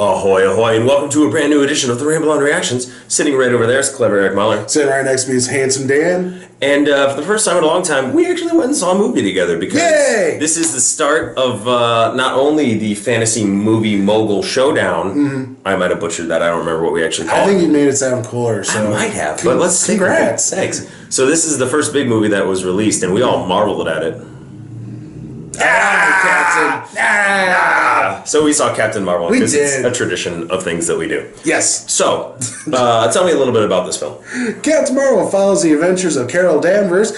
Ahoy, ahoy, and welcome to a brand new edition of the Ramble on Reactions. Sitting right over there is clever Eric Muller. Sitting right next to me is handsome Dan. And for the first time in a long time, we actually went and saw a movie together because this is the start of not only the fantasy movie mogul showdown. I might have butchered that. I don't remember what we actually called it. I think you made it sound cooler. So I might have, but let's take it. Thanks. So this is the first big movie that was released, and we all marveled at it. Captain! So we saw Captain Marvel because it's a tradition of things that we do. Yes. So, tell me a little bit about this film. Captain Marvel follows the adventures of Carol Danvers.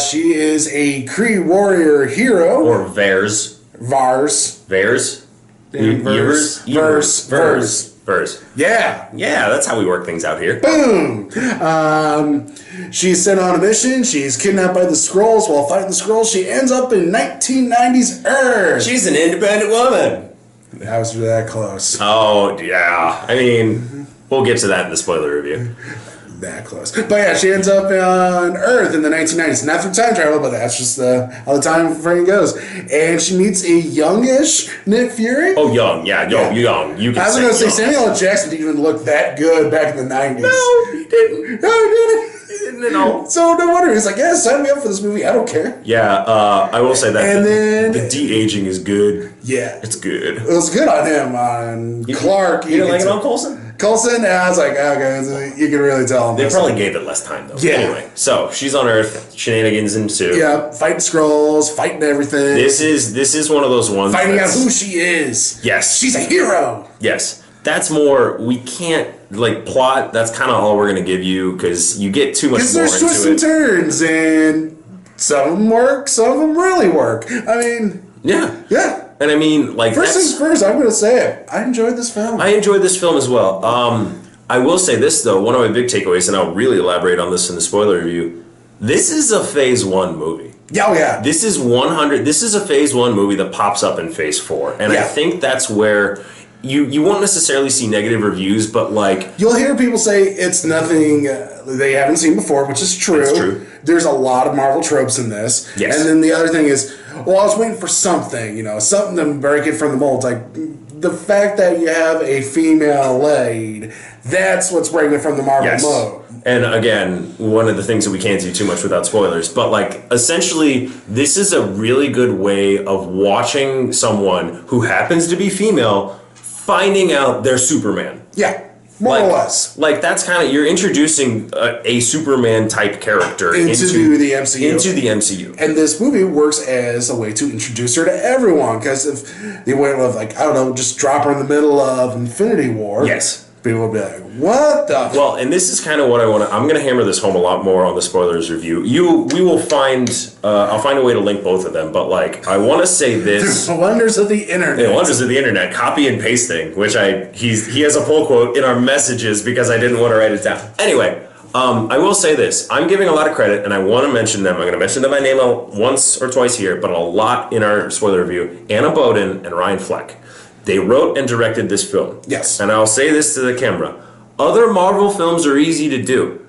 She is a Kree warrior hero. Or Vers. Vars. Vers? Vers. Yeah. Yeah, that's how we work things out here. Boom! She's sent on a mission. She's kidnapped by the Skrulls. While fighting the Skrulls, she ends up in 1990s Earth. She's an independent woman. I was that close. Oh, yeah. I mean, we'll get to that in the spoiler review. That close. But yeah, she ends up on Earth in the 1990s. Not through time travel, but that's just how the time frame goes. And she meets a youngish Nick Fury. Oh, young. Yeah, young. You can I was going to say, Samuel L. Jackson didn't even look that good back in the 90s. No, he didn't. No, he didn't. He didn't at all. So no wonder. He's like, yeah, sign me up for this movie. I don't care. Yeah, I will say that and then the de-aging is good. Yeah. It's good. It was good on him. On Clark. You didn't like it on Coulson? Coulson, I was like, okay, you can really tell. They probably gave it less time, though. Yeah. Anyway, so she's on Earth, shenanigans ensue. Yeah, fighting Skrulls, fighting everything. This is one of those ones. Finding out who she is. Yes. She's a hero. Yes. That's more, we can't, like, plot, that's kind of all we're going to give you, because you get too much more into it. Because there's twists and turns, and some of them work, some of them really work. I mean... Yeah. Yeah. And I mean, like... First things first, I'm going to say it. I enjoyed this film. I enjoyed this film as well. I will say this, though. One of my big takeaways, and I'll really elaborate on this in the spoiler review, this is a Phase 1 movie. Oh, yeah. This is a Phase 1 movie that pops up in Phase 4. And I think that's where... You won't necessarily see negative reviews, but like... You'll hear people say it's nothing they haven't seen before, which is true. That's true. There's a lot of Marvel tropes in this. Yes. And then the other thing is, well, I was waiting for something, something to break it from the mold. Like, the fact that you have a female lead, that's what's breaking it from the Marvel mode. And again, one of the things that we can't do too much without spoilers, but like essentially this is a really good way of watching someone who happens to be female finding out they're Superman. Yeah, more or less. Like that's kind of, you're introducing a Superman type character into the MCU. Into the MCU. And this movie works as a way to introduce her to everyone, because if they went with, like, I don't know, just drop her in the middle of Infinity War. Yes. People would be like, what the... Well, and this is kind of what I want to... I'm going to hammer this home a lot more on the spoilers review. We will find... I'll find a way to link both of them, but, like, I want to say this... The wonders of the internet. The wonders of the internet. Copy and pasting, which he has a pull quote in our messages because I didn't want to write it down. Anyway, I will say this. I'm giving a lot of credit, and I want to mention them. I'm going to mention them by name once or twice here, but a lot in our spoiler review. Anna Boden and Ryan Fleck. They wrote and directed this film. Yes. And I'll say this to the camera. Other Marvel films are easy to do.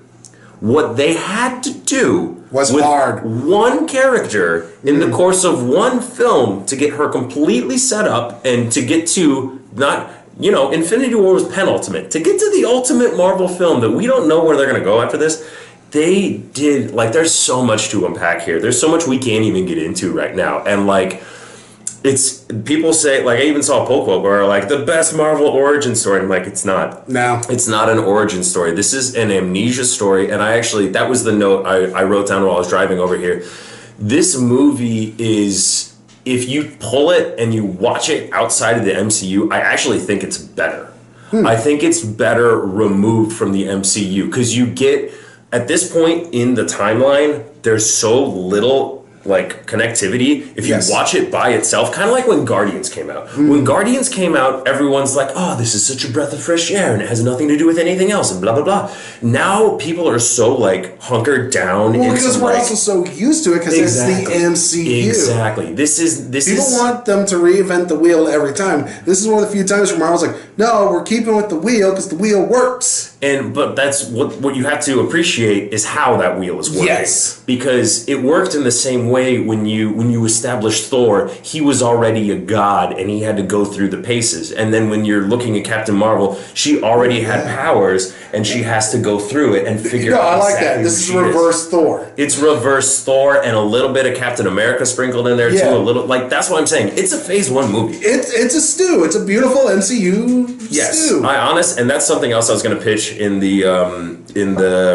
What they had to do was with hard. One character in the course of one film to get her completely set up and to get to not... Infinity War was penultimate. To get to the ultimate Marvel film that we don't know where they're going to go after this, they did... Like, there's so much to unpack here. There's so much we can't even get into right now. And, like... It's, people say, like, I even saw a poll quote where, like, the best Marvel origin story. I'm like, it's not. No. It's not an origin story. This is an amnesia story. And that was the note I wrote down while I was driving over here. This movie is, if you pull it and you watch it outside of the MCU, I actually think it's better. I think it's better removed from the MCU. Because you get, at this point in the timeline, there's so little... like connectivity. If you watch it by itself, kind of like when Guardians came out. When Guardians came out, everyone's like, oh, this is such a breath of fresh air and it has nothing to do with anything else and blah blah blah. Now people are so like hunkered down. Well, because we're also so used to it because it's the MCU. Exactly. People want them to reinvent the wheel every time. This is one of the few times where Marvel's like, no, we're keeping with the wheel because the wheel works. But that's what you have to appreciate is how that wheel is working. Yes. Because it worked in the same way when you establish Thor, he was already a god and he had to go through the paces. And then when you're looking at Captain Marvel, she already had powers and she has to go through it and figure out. I like that. This is reverse Thor. It's reverse Thor and a little bit of Captain America sprinkled in there too. A little, like, that's what I'm saying. It's a Phase 1 movie. It's a stew. It's a beautiful MCU stew. And that's something else I was going to pitch in the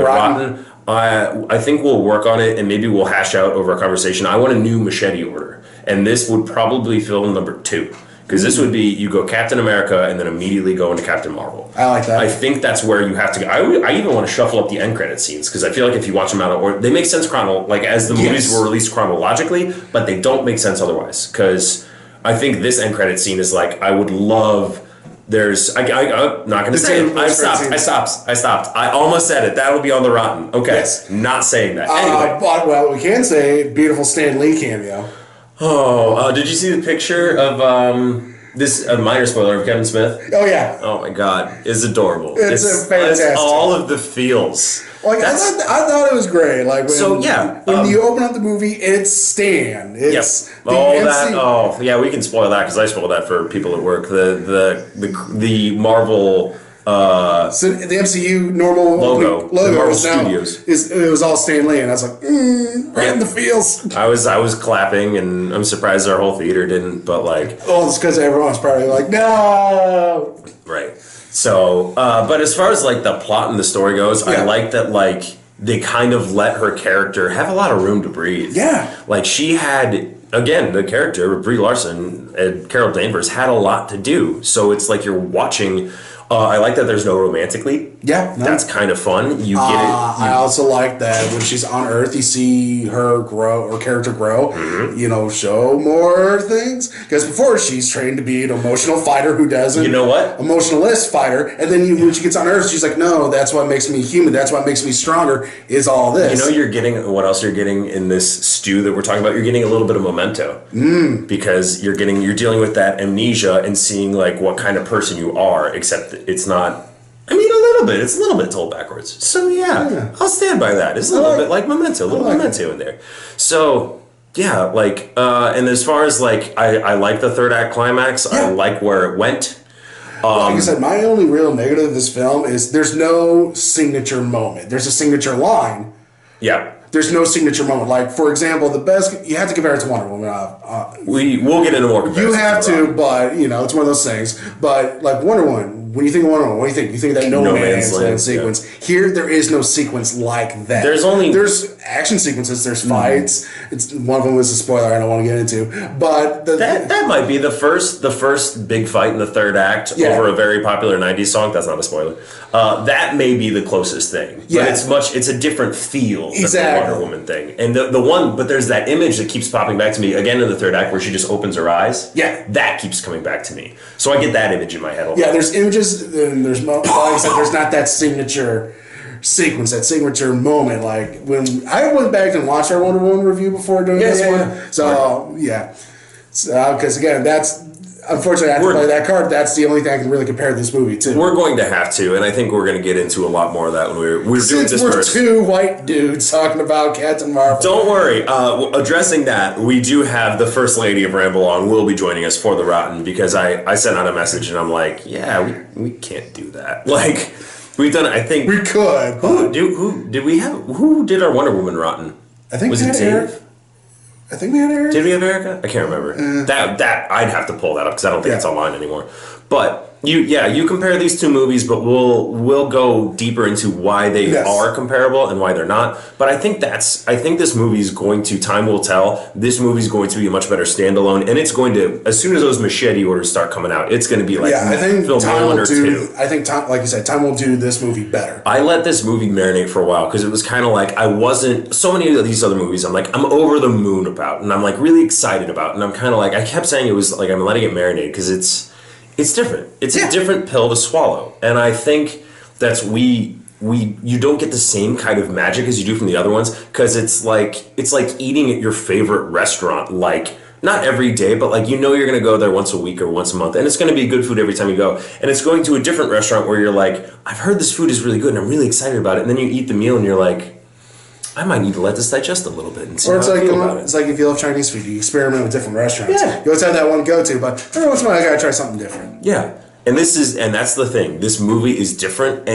Rotten. I think we'll work on it and maybe we'll hash out over a conversation. I want a new machete order, and this would probably fill number 2. Because this would be, you go Captain America and then immediately go into Captain Marvel. I like that. I think that's where you have to go. I even want to shuffle up the end credit scenes because I feel like if you watch them out of order, they make sense as the movies were released chronologically, but they don't make sense otherwise. Because I think this end credit scene is like, I would love... I'm not going to say it. I stopped. I almost said it. That'll be on the Rotten. Okay. Yes. Not saying that. Anyway. But, well, we can say beautiful Stan Lee cameo. Oh, did you see the picture of this minor spoiler of Kevin Smith? Oh, yeah. Oh, my God. It's adorable. It's fantastic. It's all of the feels. Like, I thought it was great. Like when you open up the movie, it's Stan. It's we can spoil that because I spoiled that for people at work. The Marvel so the MCU normal logo Studios it was all Stan Lee, and I was like, right in the feels. I was clapping, and I'm surprised our whole theater didn't. But like, it's because everyone's probably like, no, right. So, but as far as like the plot and the story goes, I like that like they kind of let her character have a lot of room to breathe. Yeah. Like she had, again, the character, Brie Larson and Carol Danvers had a lot to do. So it's like you're watching... I like that there's no romantic lead. Yeah. No. That's kind of fun. You get it. I also like that when she's on Earth, you see her grow, or character grow, show more things. Because before, she's trained to be an emotional fighter who doesn't. You know what? Emotionalist fighter. And then when she gets on Earth, she's like, no, that's what makes me human. That's what makes me stronger, is all this. You're getting, what else you're getting in this stew that we're talking about? You're getting a little bit of Memento. Because you're dealing with that amnesia and seeing like what kind of person you are, except it's not. I mean, a little bit. It's a little bit told backwards. So yeah. I'll stand by that. It's a little bit like Memento, Memento in there. So yeah, like, and as far as like, I like the third act climax. I like where it went. Like I said, my only real negative of this film is there's no signature moment. There's a signature line. Yeah. There's no signature moment. Like, for example, the best... You have to compare it to Wonder Woman. We'll get into more comparisons. You have to, but, it's one of those things. But, like, Wonder Woman, when you think of Wonder Woman, what do you think? You think of that No Man's Land sequence. Yeah. Here, there is no sequence like that. There's action sequences. There's fights. One of them is a spoiler I don't want to get into. But... That might be the first big fight in the third act over a very popular 90s song. That's not a spoiler. That may be the closest thing. Yeah. But it's a different feel than the Wonder Woman thing. And but there's that image that keeps popping back to me again in the third act where she just opens her eyes. Yeah. That keeps coming back to me. So I get that image in my head a lot. Yeah, there's images and there's like I said, there's not that signature sequence, that signature moment. Like when I went back and watched our Wonder Woman review before doing this one. So because again, that's unfortunately I have to play that card. That's the only thing I can really compare this movie to. We're going to have to, and I think we're going to get into a lot more of that when we're doing this first. We're two white dudes talking about Captain Marvel. Don't worry. Addressing that, we do have the First Lady of Ramble on will be joining us for the Rotten because I sent out a message and I'm like, we can't do that. Like we've done. I think we could. Who did our Wonder Woman Rotten? I think was it Dave? I think we had Eric. Did we have Erica? I can't remember. That I'd have to pull that up because I don't think it's online anymore. But you compare these two movies, but we'll go deeper into why they are comparable and why they're not. But I think this movie is going to, time will tell. This movie is going to be a much better standalone, and it's going to, as soon as those machete orders start coming out, it's going to be like I think film time one will or do. two. I think time, like you said, time will do this movie better. I let this movie marinate for a while because it was kind of like I wasn't. So many of these other movies, I'm like I'm over the moon about, and I'm like really excited about, and I'm kind of like I kept saying it was like I'm letting it marinate because it's different. It's a different pill to swallow. And I think that's you don't get the same kind of magic as you do from the other ones because it's like eating at your favorite restaurant, like not every day, but like you're going to go there once a week or once a month and it's going to be good food every time you go. And it's going to a different restaurant where you're like, I've heard this food is really good and I'm really excited about it. And then you eat the meal and you're like, I might need to let this digest a little bit and see Or it's how I like feel about it. it's like if you love Chinese food, you experiment with different restaurants. Yeah. You always have that one go-to, but every once in a while, I gotta try something different. Yeah, and that's the thing. This movie is different,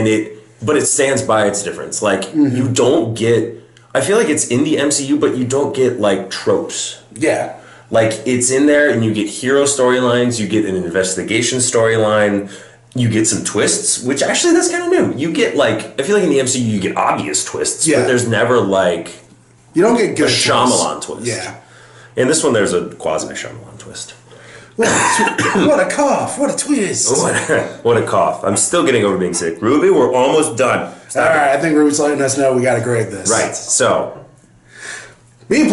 but it stands by its difference. Like you don't get. I feel like it's in the MCU, but you don't get like tropes. Yeah. Like it's in there, and you get hero storylines. You get an investigation storyline. You get some twists, which actually that's kind of new. You get like I feel like in the MCU you get obvious twists, but there's never like you don't get good a Shyamalan twist. Yeah. In this one, there's a quasi Shyamalan twist. What a cough! What a twist! What a cough! I'm still getting over being sick. Ruby, we're almost done. All right, I think Ruby's letting us know we got to grade this. Right. So B+.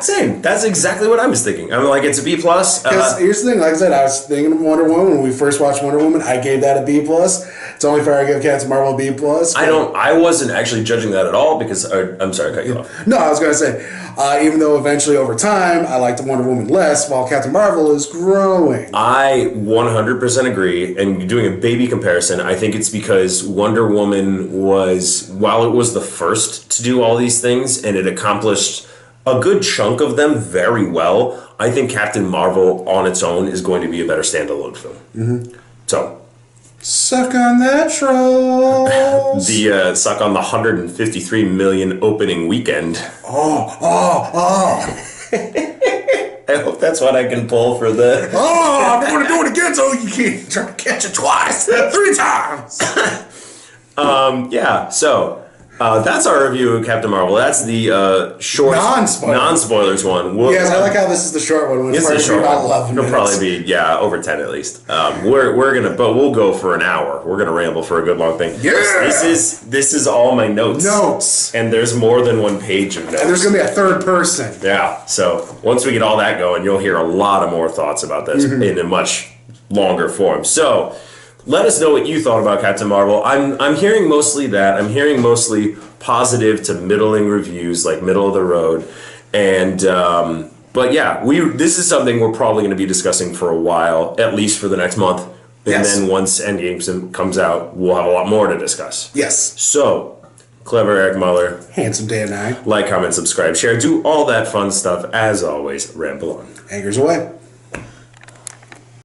Same. That's exactly what I was thinking. I'm like, it's a B+. Because here's the thing, like I said, I was thinking of Wonder Woman when we first watched Wonder Woman. I gave that a B+. It's only fair I give Captain Marvel a B+. I wasn't actually judging that at all because I'm sorry, I cut you off. No, I was gonna say, even though eventually over time I liked Wonder Woman less, while Captain Marvel is growing. I 100% agree. And doing a baby comparison, I think it's because Wonder Woman was, while it was the first to do all these things and it accomplished a good chunk of them very well, I think Captain Marvel on its own is going to be a better standalone film. Mm-hmm. So, suck on that, trolls. the suck on the 153 million opening weekend. Oh. I hope that's what I can pull for the. Oh, I'm going to do it again so you can't try to catch it twice, 3 times. Yeah, so. That's our review of Captain Marvel. That's the short non-spoilers one. Yes, I like how this is the short one. It's the short about one. 11 It'll minutes. probably be over 10 at least. We'll go for an hour. We're gonna ramble for a good long thing. Yeah. This is all my notes. And there's more than one page of notes. And there's gonna be a third person. Yeah. So once we get all that going, you'll hear a lot of more thoughts about this in a much longer form. So. Let us know what you thought about Captain Marvel. I'm hearing mostly that. I'm hearing mostly positive to middling reviews, like middle of the road. And but yeah, this is something we're probably going to be discussing for a while, at least for the next month. And then once Endgame comes out, we'll have a lot more to discuss. Yes. So, clever Eric Muller. Handsome Dan I. Like, comment, subscribe, share, do all that fun stuff. As always, ramble on. Anchors away.